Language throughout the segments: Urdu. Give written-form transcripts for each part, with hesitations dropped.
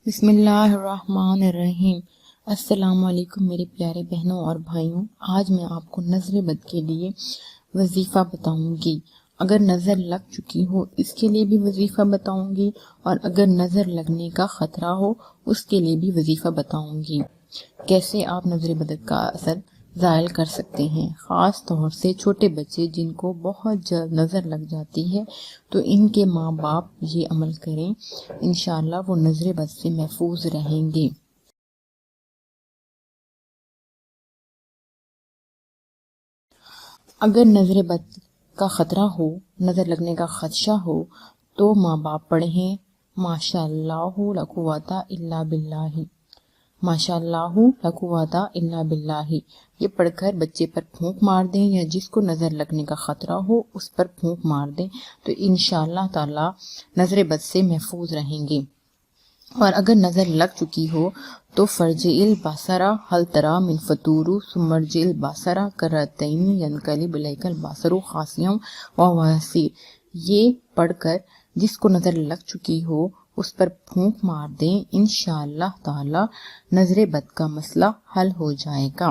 بسم اللہ الرحمن الرحیم۔ السلام علیکم میرے پیارے بہنوں اور بھائیوں، آج میں آپ کو نظر بد کے لیے وظیفہ بتاؤں گی۔ اگر نظر لگ چکی ہو اس کے لیے بھی وظیفہ بتاؤں گی، اور اگر نظر لگنے کا خطرہ ہو اس کے لیے بھی وظیفہ بتاؤں گی۔ کیسے آپ نظر بد کا اثر زائل کر سکتے ہیں، خاص طور سے چھوٹے بچے جن کو بہت جلد نظر لگ جاتی ہے، تو ان کے ماں باپ یہ عمل کریں، انشاءاللہ وہ نظر بد سے محفوظ رہیں گے۔ اگر نظر بد کا خطرہ ہو، نظر لگنے کا خدشہ ہو، تو ماں باپ پڑھیں ماشاء اللہ لا قوت الا باللہ، ماشاء اللہ لا قوت الا باللہ۔ یہ پڑھ کر بچے پر پھونک مار دیں، یا جس کو نظر لگنے کا خطرہ ہو اس پر پھونک مار دیں، تو انشاءاللہ تعالی نظر بد سے محفوظ رہیں گے۔ اور اگر نظر لگ چکی ہو تو فرجع البصر هل تری من فطور ثم ارجع البصر کرتین ینقلب الیک البصر خاسئا وهو حسیر۔ یہ پڑھ کر جس کو نظر لگ چکی ہو اس پر پھونک مار دیں، انشاءاللہ تعالی نظر بد کا مسئلہ حل ہو جائے گا۔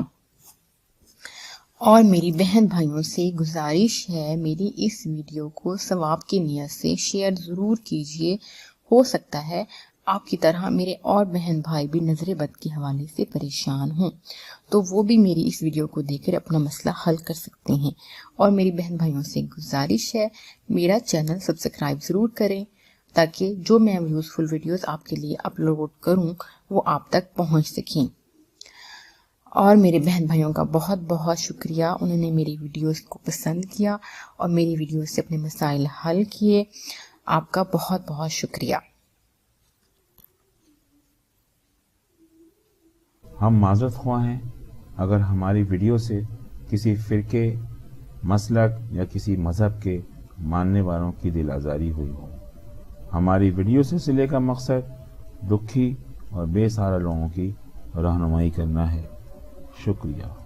اور میری بہن بھائیوں سے گزارش ہے، میری اس ویڈیو کو ثواب کی نیت سے شیئر ضرور کیجیے۔ ہو سکتا ہے آپ کی طرح میرے اور بہن بھائی بھی نظر بد کے حوالے سے پریشان ہوں، تو وہ بھی میری اس ویڈیو کو دیکھ کر اپنا مسئلہ حل کر سکتے ہیں۔ اور میری بہن بھائیوں سے گزارش ہے، میرا چینل سبسکرائب ضرور کریں تاکہ جو میں یوزفل ویڈیوز آپ کے لیے اپلوڈ کروں وہ آپ تک پہنچ سکیں۔ اور میرے بہن بھائیوں کا بہت بہت شکریہ، انہوں نے میری ویڈیوز کو پسند کیا اور میری ویڈیوز سے اپنے مسائل حل کیے۔ آپ کا بہت بہت شکریہ۔ ہم معذرت خواہ ہیں اگر ہماری ویڈیو سے کسی فرقے، مسلک یا کسی مذہب کے ماننے والوں کی دل آزاری ہوئی ہو۔ ہماری ویڈیو سلسلے کا مقصد دکھی اور بے سہارا لوگوں کی رہنمائی کرنا ہے۔ شکریہ۔